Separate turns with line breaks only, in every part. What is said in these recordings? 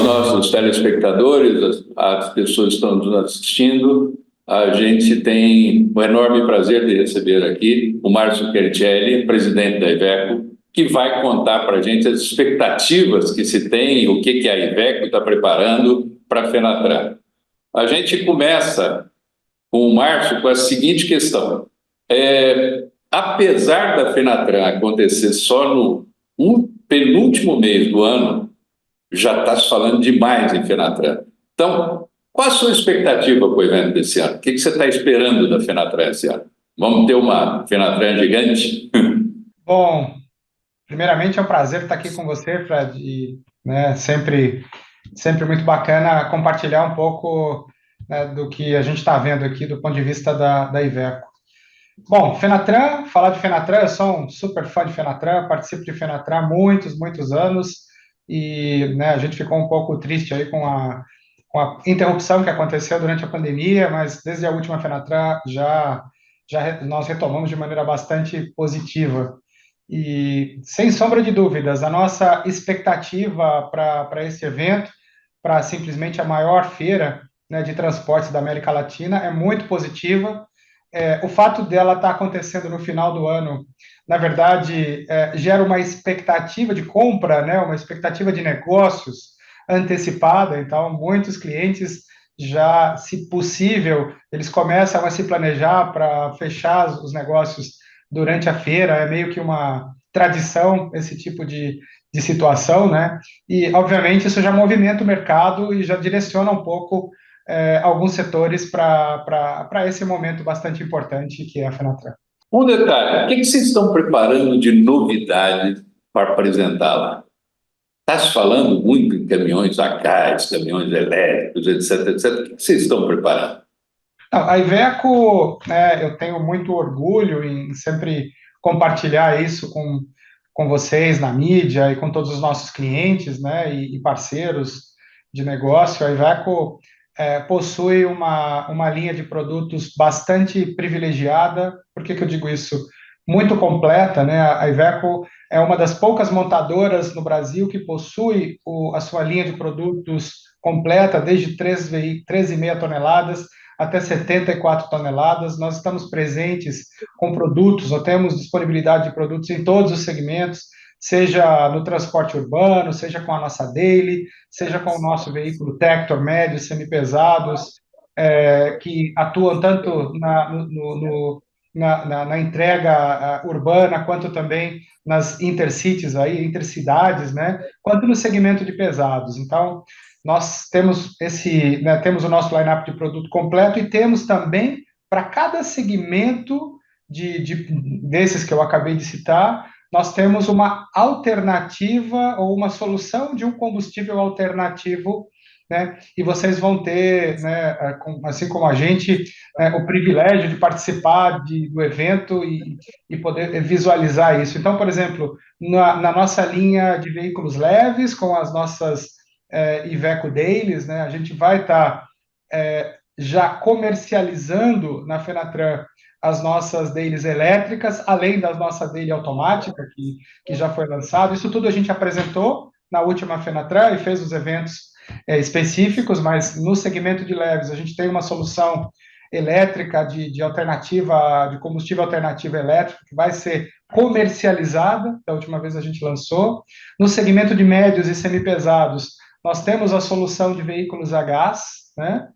nossos telespectadores, as pessoas que estão nos assistindo. A gente tem o enorme prazer de receber aqui o Márcio Chercelli, presidente da Iveco, que vai contar para a gente as expectativas que se tem, o que a Iveco está preparando para a Fenatran. A gente começa com o Márcio com a seguinte questão. Apesar da Fenatran acontecer só no penúltimo mês do ano, já está se falando demais em Fenatran. Então, qual a sua expectativa para o evento desse ano? O que você está esperando da Fenatran esse ano? Vamos ter uma Fenatran gigante?
Bom, primeiramente é um prazer estar aqui com você, Fred, e, né, sempre muito bacana compartilhar um pouco, né, do que a gente está vendo aqui do ponto de vista da Iveco. Bom, Fenatran, falar de Fenatran, eu sou um super fã de Fenatran, participo de Fenatran há muitos anos, e, né, a gente ficou um pouco triste aí com a interrupção que aconteceu durante a pandemia, mas desde a última Fenatran nós retomamos de maneira bastante positiva. E, sem sombra de dúvidas, a nossa expectativa para esse evento, para simplesmente a maior feira, né, de transportes da América Latina, é muito positiva. O fato dela estar acontecendo no final do ano, na verdade, gera uma expectativa de compra, né, uma expectativa de negócios antecipada. Então, muitos clientes já, se possível, eles começam a se planejar para fechar os negócios durante a feira. É meio que uma tradição esse tipo de situação, né? E, obviamente, isso já movimenta o mercado e já direciona um pouco alguns setores para esse momento bastante importante que é a Fenatran.
Um detalhe, o que vocês estão preparando de novidade para apresentar lá? Está se falando muito em caminhões a gás, caminhões elétricos, etc, etc. O que vocês estão preparando?
Não, a Iveco, né, eu tenho muito orgulho em sempre compartilhar isso com vocês na mídia e com todos os nossos clientes, né, e parceiros de negócio. A Iveco possui uma linha de produtos bastante privilegiada. Por que eu digo isso? Muito completa, né? A Iveco é uma das poucas montadoras no Brasil que possui a sua linha de produtos completa, desde 13,5 toneladas até 74 toneladas. Nós estamos presentes com produtos, nós temos disponibilidade de produtos em todos os segmentos, seja no transporte urbano, seja com a nossa Daily, seja com o nosso veículo Tractor médios, semipesados, que atuam tanto na entrega urbana, quanto também nas intercities, aí, intercidades, né, quanto no segmento de pesados. Então, nós temos temos o nosso line-up de produto completo e temos também, para cada segmento desses que eu acabei de citar, nós temos uma alternativa ou uma solução de um combustível alternativo, né? E vocês vão ter, né, assim como a gente, o privilégio de participar do evento e poder visualizar isso. Então, por exemplo, na nossa linha de veículos leves, com as nossas Iveco Dailies, né, a gente vai estar já comercializando na Fenatran as nossas dailies elétricas, além da nossa daily automática, que já foi lançado. Isso tudo a gente apresentou na última Fenatran e fez os eventos específicos, mas no segmento de leves a gente tem uma solução elétrica de alternativa, de combustível alternativo elétrico, que vai ser comercializada, da última vez a gente lançou. No segmento de médios e semipesados, nós temos a solução de veículos a gás, né?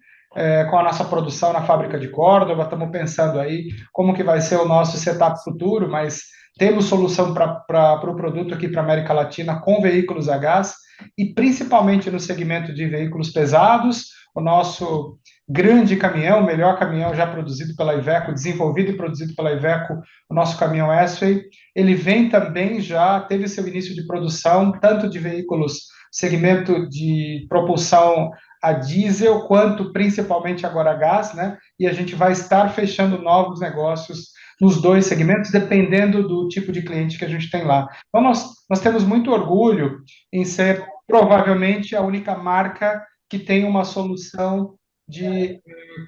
Com a nossa produção na fábrica de Córdoba, estamos pensando aí como que vai ser o nosso setup futuro, mas temos solução para o produto aqui para a América Latina com veículos a gás, e principalmente no segmento de veículos pesados, o nosso grande caminhão, o melhor caminhão já produzido pela Iveco, desenvolvido e produzido pela Iveco, o nosso caminhão S-Way, ele vem também, já teve seu início de produção, tanto de veículos, segmento de propulsão a diesel, quanto principalmente agora a gás, né? E a gente vai estar fechando novos negócios nos dois segmentos, dependendo do tipo de cliente que a gente tem lá. Então, nós temos muito orgulho em ser, provavelmente, a única marca que tem uma solução de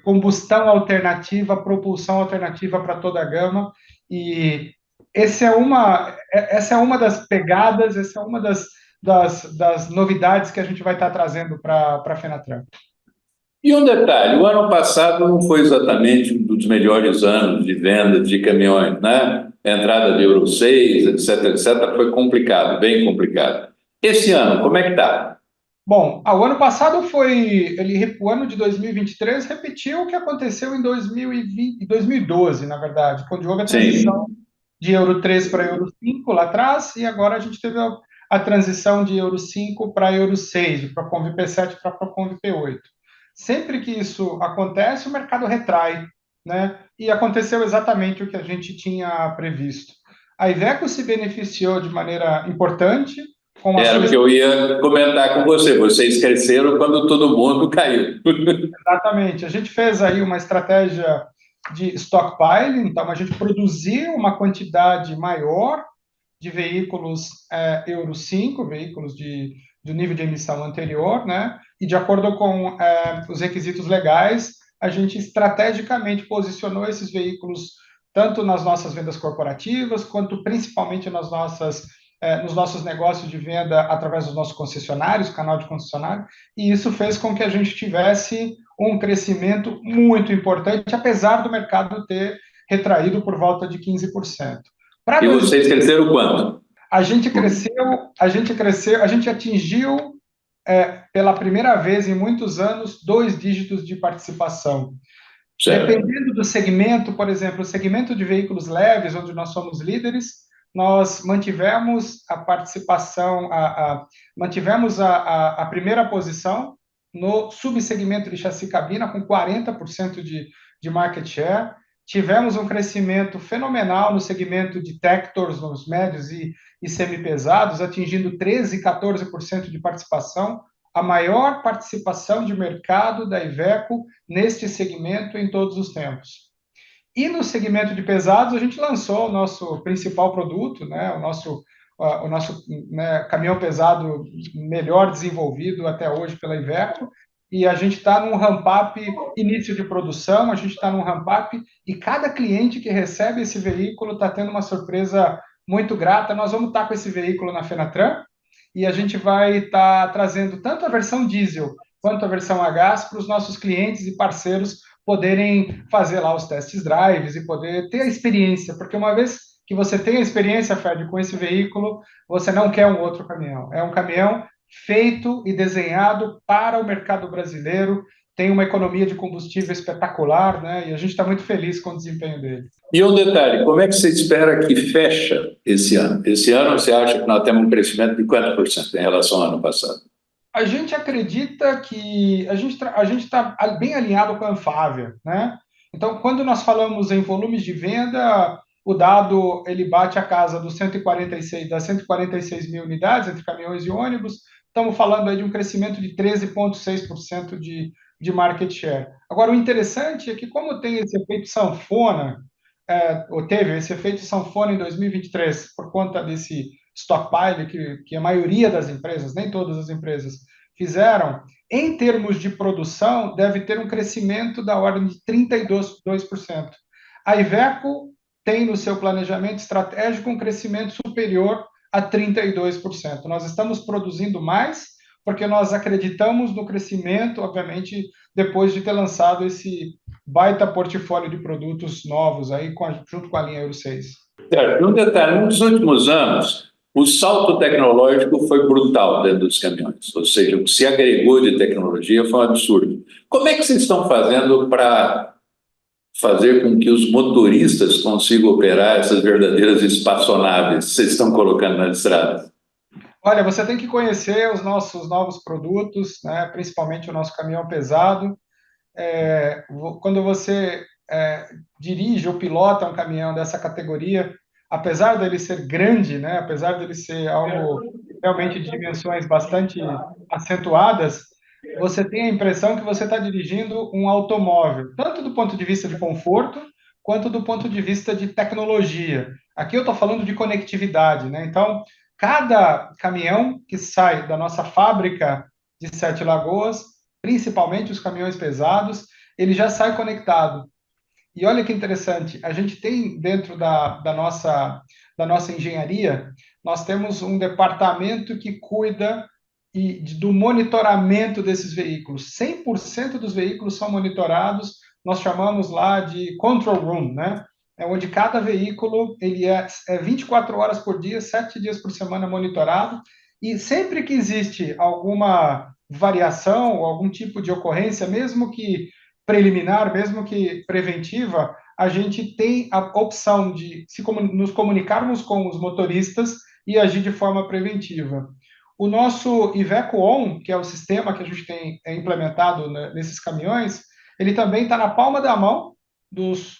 combustão alternativa, propulsão alternativa para toda a gama, e essa é uma das pegadas, essa é uma das novidades que a gente vai estar trazendo para a Fenatran.
E um detalhe, o ano passado não foi exatamente um dos melhores anos de venda de caminhões, né? A entrada de Euro 6, etc., foi complicado, bem complicado. Esse ano, como é que está?
Bom, o ano passado o ano de 2023 repetiu o que aconteceu em 2020, 2012, na verdade, quando houve a transição
Sim.
de Euro 3 para Euro 5 lá atrás, e agora a gente teve a transição de Euro 5 para Euro 6, de Procon P7 para Procon P8. Sempre que isso acontece, o mercado retrai, né? E aconteceu exatamente o que a gente tinha previsto. A Iveco se beneficiou de maneira importante com a
Era o que eu ia comentar com você. Vocês cresceram quando todo mundo caiu.
Exatamente. A gente fez aí uma estratégia de stockpiling, então a gente produziu uma quantidade maior de veículos Euro 5, veículos de nível de emissão anterior, né? E de acordo com os requisitos legais, a gente estrategicamente posicionou esses veículos tanto nas nossas vendas corporativas, quanto principalmente nos nossos negócios de venda através dos nossos concessionários, canal de concessionário, e isso fez com que a gente tivesse um crescimento muito importante, apesar do mercado ter retraído por volta de 15%. Para
E
dois,
vocês cresceram quanto?
a gente atingiu pela primeira vez em muitos anos 2 dígitos de participação.
Certo.
Dependendo do segmento, por exemplo, o segmento de veículos leves, onde nós somos líderes, nós mantivemos a participação, mantivemos a primeira posição no subsegmento de chassi cabina, com 40% de market share. Tivemos um crescimento fenomenal no segmento de Tractors, nos médios e semipesados, atingindo 13% e 14% de participação, a maior participação de mercado da Iveco neste segmento em todos os tempos. E no segmento de pesados, a gente lançou o nosso principal produto, né, o nosso né, caminhão pesado melhor desenvolvido até hoje pela Iveco, e a gente está num ramp-up início de produção, a gente está num ramp-up, e cada cliente que recebe esse veículo está tendo uma surpresa muito grata. Nós vamos estar com esse veículo na Fenatran, e a gente vai estar trazendo tanto a versão diesel quanto a versão a gás para os nossos clientes e parceiros poderem fazer lá os testes drives e poder ter a experiência, porque uma vez que você tem a experiência, Fred, com esse veículo, você não quer um outro caminhão. É um caminhão feito e desenhado para o mercado brasileiro, tem uma economia de combustível espetacular, né? E a gente está muito feliz com o desempenho dele.
E um detalhe, como é que você espera que fecha esse ano? Esse ano você acha que nós temos um crescimento de quanto por cento em relação ao ano passado?
A gente acredita que a gente está bem alinhado com a Anfávia, né? Então, quando nós falamos em volumes de venda, o dado ele bate a casa dos 146, das 146 mil unidades entre caminhões e ônibus. Estamos falando aí de um crescimento de 13,6% de market share. Agora, o interessante é que, como tem esse efeito sanfona, ou teve esse efeito sanfona em 2023 por conta desse stockpile que a maioria das empresas, nem todas as empresas, fizeram, em termos de produção, deve ter um crescimento da ordem de 32%. A Iveco tem no seu planejamento estratégico um crescimento superior a 32%. Nós estamos produzindo mais porque nós acreditamos no crescimento, obviamente, depois de ter lançado esse baita portfólio de produtos novos aí junto com a linha Euro 6.
Certo. Um detalhe, nos últimos anos, o salto tecnológico foi brutal dentro dos caminhões, ou seja, o que se agregou de tecnologia foi um absurdo. Como é que vocês estão fazendo para fazer com que os motoristas consigam operar essas verdadeiras espaçonaves que vocês estão colocando nas estradas?
Olha, você tem que conhecer os nossos novos produtos, né, principalmente o nosso caminhão pesado. Quando você dirige ou pilota um caminhão dessa categoria, apesar dele ser grande, né, apesar dele ser algo realmente de dimensões bastante acentuadas, você tem a impressão que você está dirigindo um automóvel, tanto do ponto de vista de conforto, quanto do ponto de vista de tecnologia. Aqui eu estou falando de conectividade, né? Então, cada caminhão que sai da nossa fábrica de Sete Lagoas, principalmente os caminhões pesados, ele já sai conectado. E olha que interessante, a gente tem dentro da nossa engenharia, nós temos um departamento que cuida do monitoramento desses veículos. 100% dos veículos são monitorados, nós chamamos lá de control room, né? É onde cada veículo ele é 24 horas por dia, 7 dias por semana monitorado, e sempre que existe alguma variação ou algum tipo de ocorrência, mesmo que preliminar, mesmo que preventiva, a gente tem a opção de nos comunicarmos com os motoristas e agir de forma preventiva. O nosso Iveco On, que é o sistema que a gente tem implementado nesses caminhões, ele também está na palma da mão dos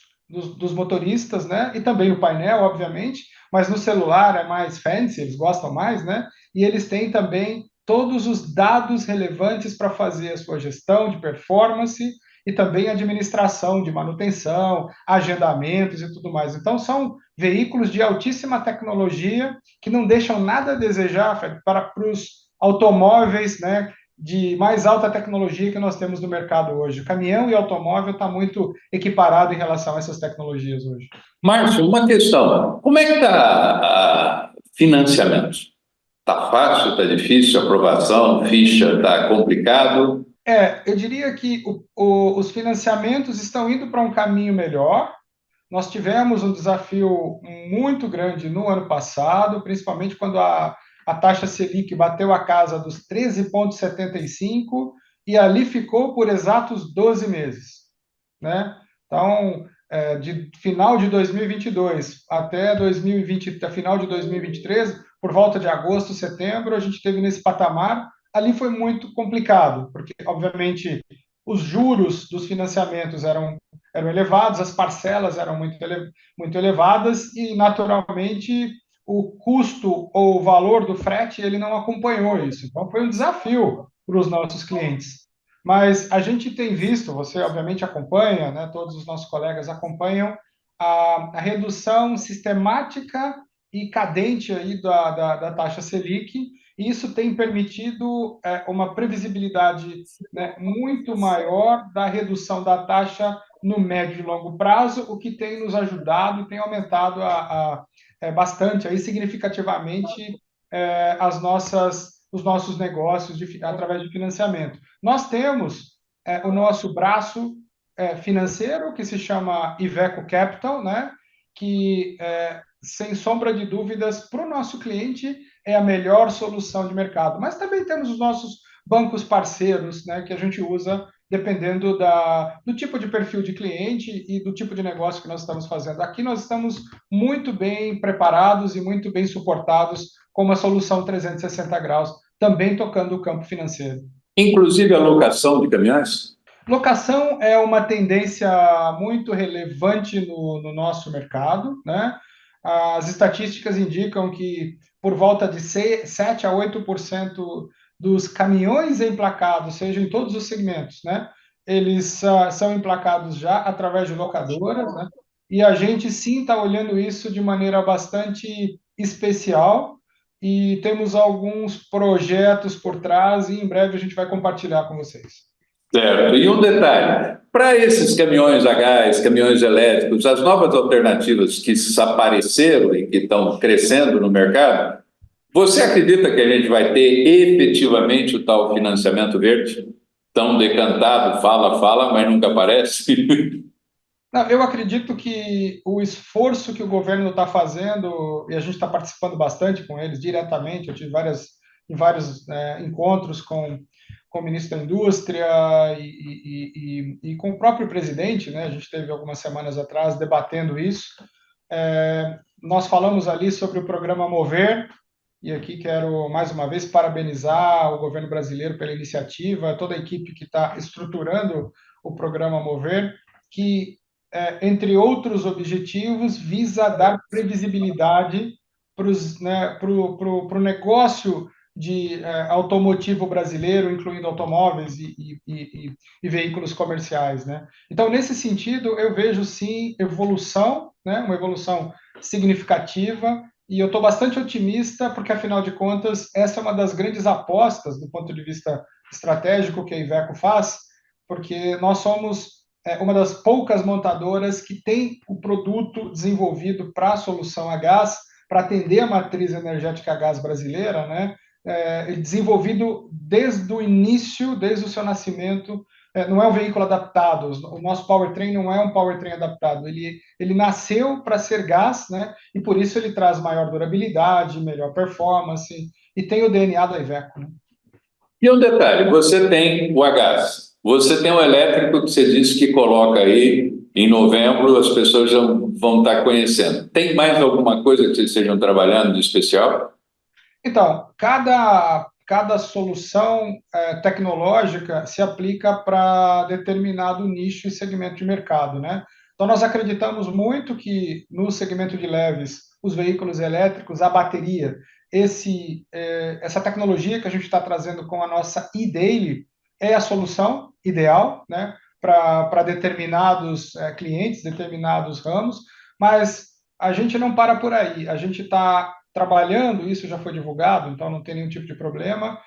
motoristas, né? E também no painel, obviamente, mas no celular é mais fancy, eles gostam mais, né? E eles têm também todos os dados relevantes para fazer a sua gestão de performance e também administração de manutenção, agendamentos e tudo mais. Então, são veículos de altíssima tecnologia que não deixam nada a desejar, Fred, para os automóveis, né, de mais alta tecnologia que nós temos no mercado hoje. O caminhão e automóvel está muito equiparado em relação a essas tecnologias hoje.
Márcio, uma questão. Como é que está financiamento? Está fácil, está difícil, aprovação, ficha, está complicado?
Eu diria que os financiamentos estão indo para um caminho melhor. Nós tivemos um desafio muito grande no ano passado, principalmente quando a taxa Selic bateu a casa dos 13,75 e ali ficou por exatos 12 meses, né? Então, de final de 2022 até 2020, até final de 2023, por volta de agosto, setembro, a gente teve nesse patamar. Ali foi muito complicado, porque, obviamente, os juros dos financiamentos eram elevados, as parcelas eram muito elevadas e, naturalmente, o custo ou o valor do frete ele não acompanhou isso. Então, foi um desafio para os nossos clientes. Mas a gente tem visto, você obviamente acompanha, né, todos os nossos colegas acompanham, a redução sistemática e cadente aí da taxa Selic, e isso tem permitido uma previsibilidade, né, muito maior da redução da taxa no médio e longo prazo, o que tem nos ajudado e tem aumentado bastante, aí, significativamente, os nossos negócios através de financiamento. Nós temos o nosso braço financeiro, que se chama Iveco Capital, né? Que, sem sombra de dúvidas, para o nosso cliente é a melhor solução de mercado. Mas também temos os nossos bancos parceiros, né? Que a gente usa dependendo do tipo de perfil de cliente e do tipo de negócio que nós estamos fazendo. Aqui nós estamos muito bem preparados e muito bem suportados com uma solução 360 graus, também tocando o campo financeiro.
Inclusive a locação de caminhões?
Locação é uma tendência muito relevante no nosso mercado, né? As estatísticas indicam que por volta de 7 a 8% dos caminhões emplacados, seja em todos os segmentos, né? Eles são emplacados já através de locadoras, né? E a gente sim está olhando isso de maneira bastante especial e temos alguns projetos por trás e em breve a gente vai compartilhar com vocês.
Certo. E um detalhe: para esses caminhões a gás, caminhões elétricos, as novas alternativas que apareceram e que estão crescendo no mercado, você acredita que a gente vai ter efetivamente o tal financiamento verde? Tão decantado, fala, fala, mas nunca aparece?
Não, eu acredito que o esforço que o governo está fazendo, e a gente está participando bastante com eles diretamente, eu tive vários encontros com o ministro da Indústria e com o próprio presidente, né? A gente teve algumas semanas atrás debatendo isso. Nós falamos ali sobre o programa Mover, e aqui quero mais uma vez parabenizar o governo brasileiro pela iniciativa, toda a equipe que está estruturando o programa Mover, que, entre outros objetivos, visa dar previsibilidade para o negócio automotivo brasileiro, incluindo automóveis e veículos comerciais, né? Então, nesse sentido, eu vejo sim evolução, né? Uma evolução significativa, e eu estou bastante otimista, porque, afinal de contas, essa é uma das grandes apostas do ponto de vista estratégico que a Iveco faz, porque nós somos uma das poucas montadoras que tem o produto desenvolvido para a solução a gás, para atender a matriz energética a gás brasileira, né? Desenvolvido desde o início, desde o seu nascimento. Não é um veículo adaptado, o nosso powertrain não é um powertrain adaptado, ele nasceu para ser gás, né? E por isso ele traz maior durabilidade, melhor performance, e tem o DNA da Iveco, né?
E um detalhe, você tem o a gás, você tem o elétrico que você disse que coloca aí em novembro, as pessoas já vão estar conhecendo. Tem mais alguma coisa que vocês estejam trabalhando de especial?
Então, cada solução tecnológica se aplica para determinado nicho e segmento de mercado, né? Então, nós acreditamos muito que no segmento de leves, os veículos elétricos, a bateria, essa tecnologia que a gente está trazendo com a nossa e-Daily é a solução ideal, né? Para determinados clientes, determinados ramos, mas a gente não para por aí. A gente está trabalhando, isso já foi divulgado, então não tem nenhum tipo de problema,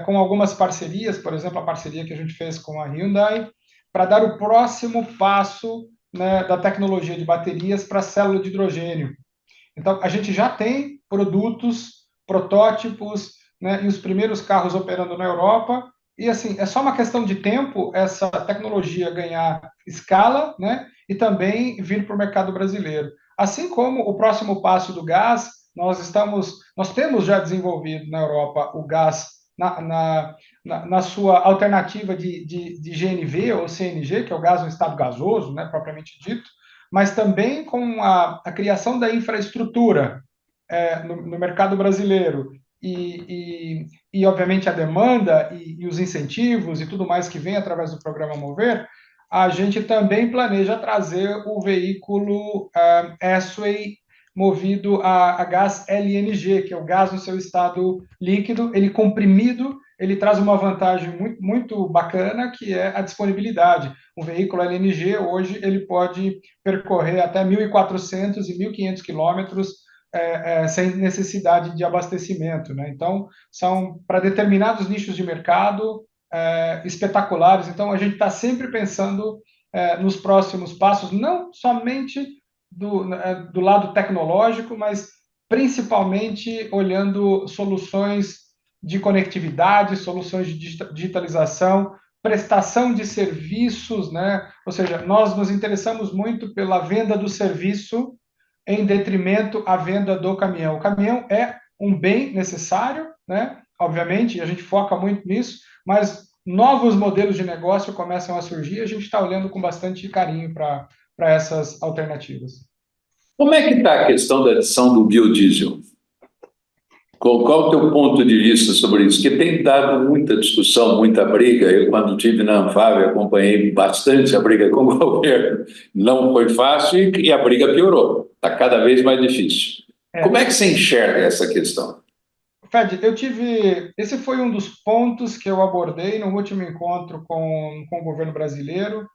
com algumas parcerias, por exemplo, a parceria que a gente fez com a Hyundai, para dar o próximo passo, né, da tecnologia de baterias para a célula de hidrogênio. Então, a gente já tem produtos, protótipos, né, e os primeiros carros operando na Europa, e assim, é só uma questão de tempo essa tecnologia ganhar escala, né, e também vir para o mercado brasileiro. Assim como o próximo passo do gás, nós temos já desenvolvido na Europa o gás na sua alternativa de GNV ou CNG, que é o gás no estado gasoso, né, propriamente dito, mas também com a criação da infraestrutura no mercado brasileiro obviamente, a demanda e os incentivos e tudo mais que vem através do programa Mover, a gente também planeja trazer o veículo S-Way movido a gás LNG, que é o gás no seu estado líquido, ele comprimido, ele traz uma vantagem muito, muito bacana, que é a disponibilidade. Um veículo LNG, hoje, ele pode percorrer até 1.400 e 1.500 quilômetros sem necessidade de abastecimento, né? Então, são para determinados nichos de mercado espetaculares. Então, a gente está sempre pensando nos próximos passos, não somente do lado tecnológico, mas principalmente olhando soluções de conectividade, soluções de digitalização, prestação de serviços, né? Ou seja, nós nos interessamos muito pela venda do serviço em detrimento à venda do caminhão. O caminhão é um bem necessário, né? Obviamente, a gente foca muito nisso, mas novos modelos de negócio começam a surgir e a gente está olhando com bastante carinho para essas alternativas.
Como é que está a questão da adição do biodiesel? Qual o teu ponto de vista sobre isso? Que tem dado muita discussão, muita briga. Eu, quando estive na Anfávia, acompanhei bastante a briga com o governo. Não foi fácil e a briga piorou. Está cada vez mais difícil. Como é que você enxerga essa questão?
Fed, esse foi um dos pontos que eu abordei no último encontro com o governo brasileiro.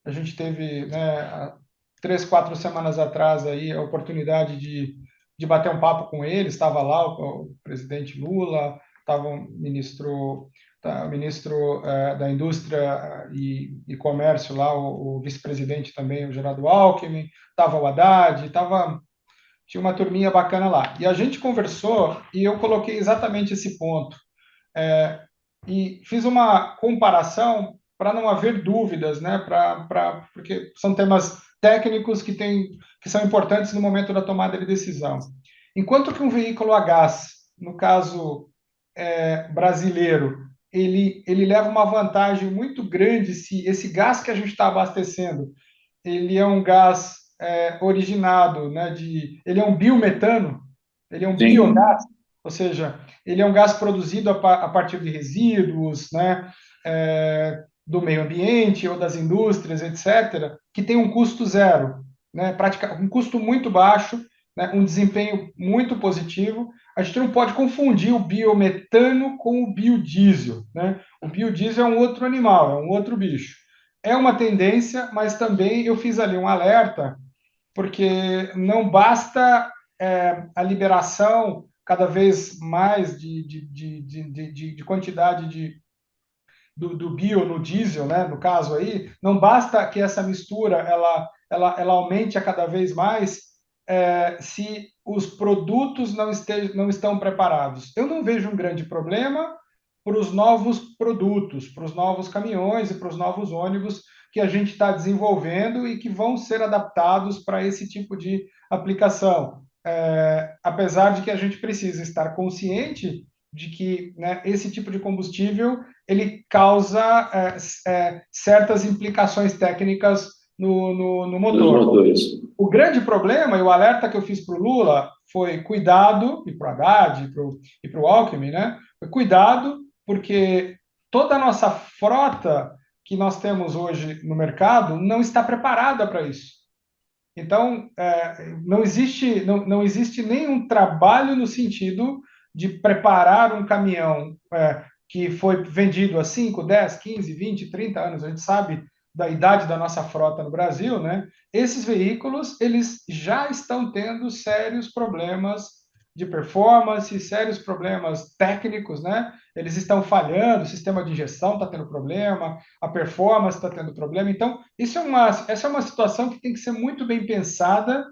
A gente teve, né, há 3, 4 semanas atrás aí a oportunidade de bater um papo com ele. Estava lá o presidente Lula, estava o ministro da Indústria e Comércio lá, o vice-presidente também, o Gerardo Alckmin, estava o Haddad, tinha uma turminha bacana lá. E a gente conversou e eu coloquei exatamente esse ponto. E fiz uma comparação para não haver dúvidas, né? Porque são temas técnicos que são importantes no momento da tomada de decisão. Enquanto que um veículo a gás, no caso brasileiro, ele leva uma vantagem muito grande se esse gás que a gente está abastecendo, ele é um gás originado, né, ele é um biometano, ele é um
Sim.
biogás, ou seja, ele é um gás produzido a partir de resíduos, né, do meio ambiente ou das indústrias, etc., que tem um custo zero, né, um custo muito baixo, né, um desempenho muito positivo. A gente não pode confundir o biometano com o biodiesel, né? O biodiesel é um outro animal, é um outro bicho. É uma tendência, mas também eu fiz ali um alerta, porque não basta a liberação cada vez mais de quantidade do bio no diesel, né, no caso aí, não basta que essa mistura ela aumente a cada vez mais se os produtos não estão preparados. Eu não vejo um grande problema para os novos produtos, para os novos caminhões e para os novos ônibus que a gente está desenvolvendo e que vão ser adaptados para esse tipo de aplicação. Apesar de que a gente precisa estar consciente de que, né, esse tipo de combustível ele causa certas implicações técnicas no motor. O grande problema, e o alerta que eu fiz para o Lula, foi cuidado, e para o Haddad, e para o Alckmin, né? Foi cuidado, porque toda a nossa frota que nós temos hoje no mercado não está preparada para isso. Então, não existe nenhum trabalho no sentido de preparar um caminhão que foi vendido há 5, 10, 15, 20, 30 anos. A gente sabe da idade da nossa frota no Brasil, né? Esses veículos, eles já estão tendo sérios problemas de performance, sérios problemas técnicos, né? Eles estão falhando, o sistema de injeção está tendo problema, a performance está tendo problema. Então, essa é uma situação que tem que ser muito bem pensada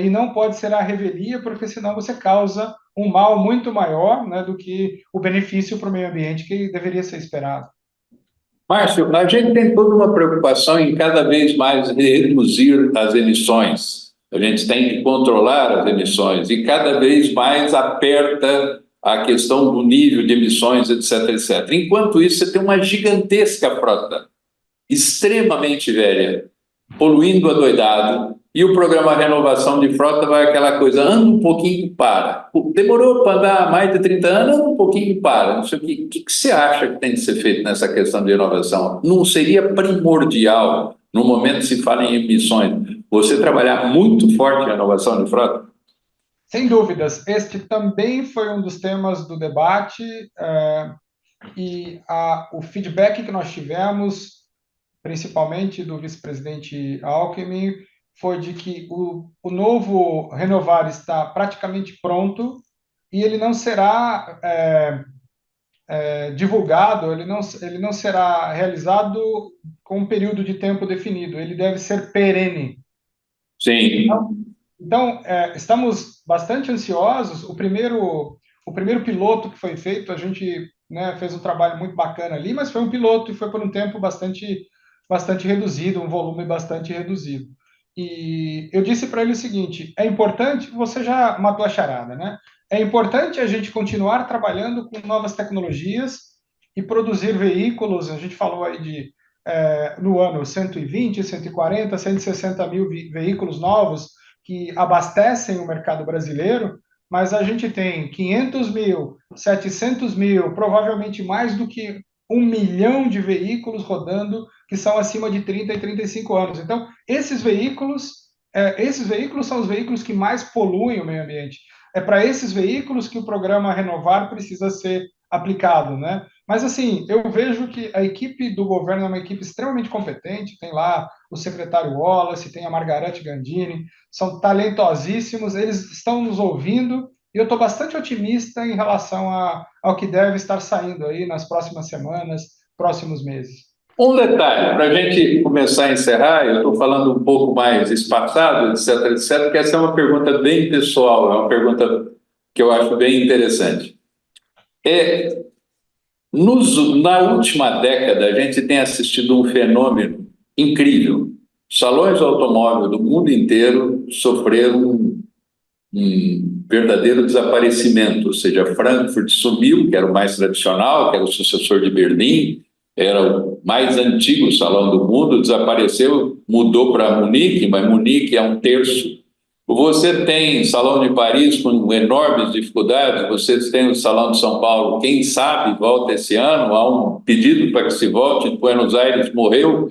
e não pode ser à revelia, porque senão você causa um mal muito maior, né, do que o benefício para o meio ambiente que deveria ser esperado.
Márcio, a gente tem toda uma preocupação em cada vez mais reduzir as emissões. A gente tem que controlar as emissões e cada vez mais aperta a questão do nível de emissões, etc, etc. Enquanto isso, você tem uma gigantesca frota, extremamente velha, poluindo adoidado, e o programa Renovação de Frota vai aquela coisa, anda um pouquinho e para. Demorou para andar mais de 30 anos, anda um pouquinho e para. Não sei o que você acha que tem de ser feito nessa questão de renovação? Não seria primordial, no momento que se fala em emissões, você trabalhar muito forte em renovação de frota?
Sem dúvidas, este também foi um dos temas do debate o feedback que nós tivemos, principalmente do vice-presidente Alckmin, foi de que o novo Renovar está praticamente pronto e ele não será divulgado, ele não será realizado com um período de tempo definido, ele deve ser perene.
Sim.
Então, estamos bastante ansiosos. O primeiro piloto que foi feito, a gente, né, fez um trabalho muito bacana ali, mas foi um piloto e foi por um tempo bastante reduzido, um volume bastante reduzido. E eu disse para ele o seguinte: é importante, você já matou a charada, né? É importante a gente continuar trabalhando com novas tecnologias e produzir veículos. A gente falou aí no ano 120, 140, 160 mil veículos novos que abastecem o mercado brasileiro, mas a gente tem 500 mil, 700 mil, provavelmente mais do que 1 milhão de veículos rodando que são acima de 30 e 35 anos. Então, esses veículos são os veículos que mais poluem o meio ambiente. É para esses veículos que o programa Renovar precisa ser aplicado, né? Mas, assim, eu vejo que a equipe do governo é uma equipe extremamente competente, tem lá o secretário Wallace, tem a Margarete Gandini, são talentosíssimos, eles estão nos ouvindo, e eu estou bastante otimista em relação ao que deve estar saindo aí nas próximas semanas, próximos meses.
Um detalhe, para a gente começar a encerrar, eu estou falando um pouco mais espaçado, etc, etc, porque essa é uma pergunta bem pessoal, é uma pergunta que eu acho bem interessante. Na última década, a gente tem assistido um fenômeno incrível. Salões de automóvel do mundo inteiro sofreram um verdadeiro desaparecimento, ou seja, Frankfurt sumiu, que era o mais tradicional, que era o sucessor de Berlim, era o mais antigo salão do mundo, desapareceu, mudou para Munique, mas Munique é um terço. Você tem Salão de Paris com enormes dificuldades, você tem o Salão de São Paulo, quem sabe volta esse ano, há um pedido para que se volte, Buenos Aires morreu.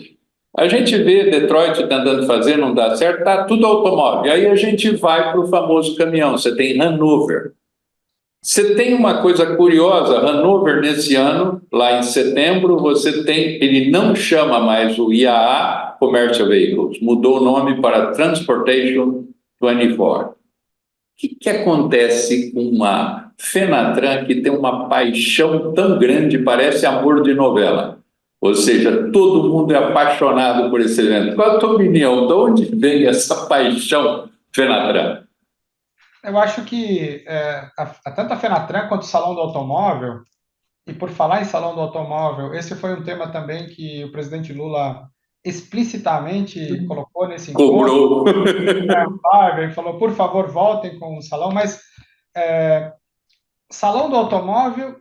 A gente vê Detroit tentando fazer, não dá certo, está tudo automóvel. E aí a gente vai para o famoso caminhão, você tem Hannover. Você tem uma coisa curiosa, Hannover nesse ano, lá em setembro, ele não chama mais o IAA Commercial Vehicles, mudou o nome para Transportation 24. O que acontece com uma Fenatran, que tem uma paixão tão grande, parece amor de novela. Ou seja, todo mundo é apaixonado por esse evento. Qual a tua opinião? De onde vem essa paixão Fenatran?
Eu acho que tanto a Fenatran quanto o Salão do Automóvel, e por falar em Salão do Automóvel, esse foi um tema também que o presidente Lula explicitamente colocou nesse encontro,
Cobrou.
e falou, por favor, voltem com o salão, mas Salão do Automóvel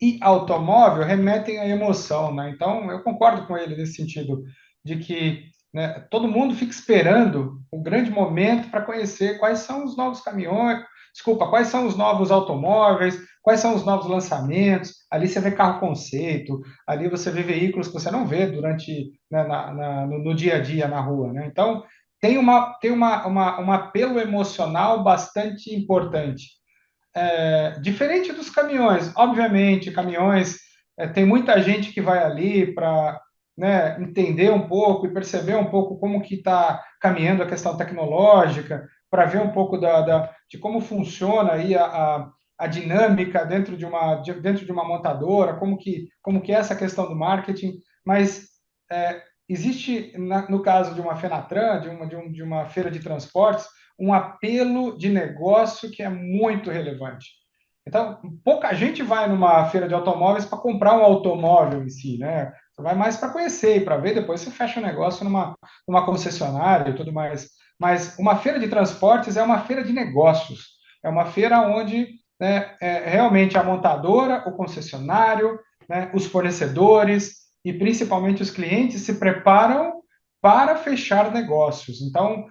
e automóvel remetem à emoção, né? Então, eu concordo com ele nesse sentido, de que, né, todo mundo fica esperando o grande momento para conhecer quais são os novos caminhões, desculpa, quais são os novos automóveis, quais são os novos lançamentos. Ali você vê carro conceito, ali você vê veículos que você não vê durante, né, no dia a dia na rua, né? Então, tem um apelo emocional bastante importante. Diferente dos caminhões, obviamente, caminhões, tem muita gente que vai ali para, né, entender um pouco e perceber um pouco como que está caminhando a questão tecnológica, para ver um pouco de como funciona aí a dinâmica dentro de uma montadora, como que é essa questão do marketing, mas existe, no caso de uma Fenatran, de uma feira de transportes, um apelo de negócio que é muito relevante. Então, pouca gente vai numa feira de automóveis para comprar um automóvel em si, né? Você vai mais para conhecer e para ver, depois você fecha o negócio numa concessionária e tudo mais. Mas uma feira de transportes é uma feira de negócios. É uma feira onde, né, realmente a montadora, o concessionário, né, os fornecedores e principalmente os clientes se preparam para fechar negócios. Então,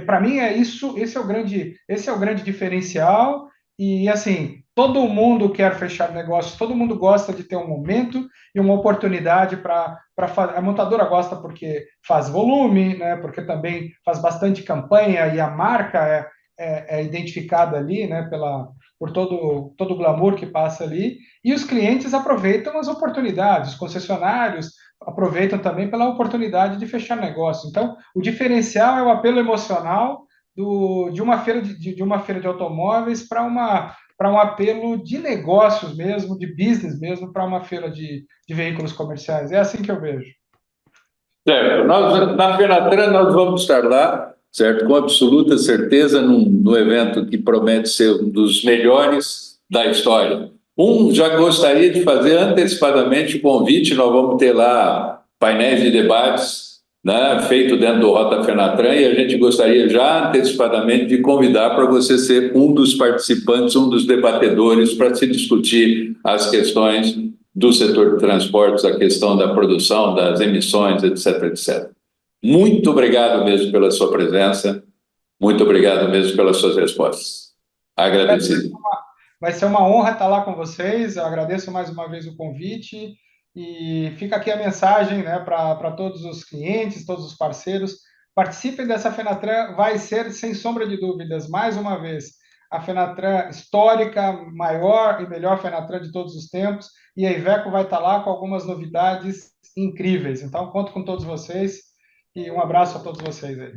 para mim é isso, esse é o grande diferencial. E assim, todo mundo quer fechar negócios, todo mundo gosta de ter um momento e uma oportunidade para fazer. A montadora gosta porque faz volume, né? Porque também faz bastante campanha e a marca é identificada ali, né? Por todo o glamour que passa ali. E os clientes aproveitam as oportunidades, os concessionários aproveitam também pela oportunidade de fechar negócio. Então, o diferencial é o apelo emocional de uma feira de automóveis para um apelo de negócios mesmo, de business mesmo, para uma feira de veículos comerciais. É assim que eu vejo.
Certo. Nós, na Fenatran, nós vamos estar lá, certo? Com absoluta certeza, num evento que promete ser um dos melhores da história. Já gostaria de fazer antecipadamente o convite, nós vamos ter lá painéis de debates, né, feito dentro do Rota Fenatran, e a gente gostaria já antecipadamente de convidar para você ser um dos participantes, um dos debatedores, para se discutir as questões do setor de transportes, a questão da produção, das emissões, etc, etc. Muito obrigado mesmo pela sua presença, muito obrigado mesmo pelas suas respostas. Agradecido.
Vai ser uma honra estar lá com vocês. Eu agradeço mais uma vez o convite e fica aqui a mensagem, né, para todos os clientes, todos os parceiros. Participem dessa Fenatran, vai ser, sem sombra de dúvidas, mais uma vez, a Fenatran histórica, maior e melhor Fenatran de todos os tempos, e a Iveco vai estar lá com algumas novidades incríveis. Então, conto com todos vocês e um abraço a todos vocês aí.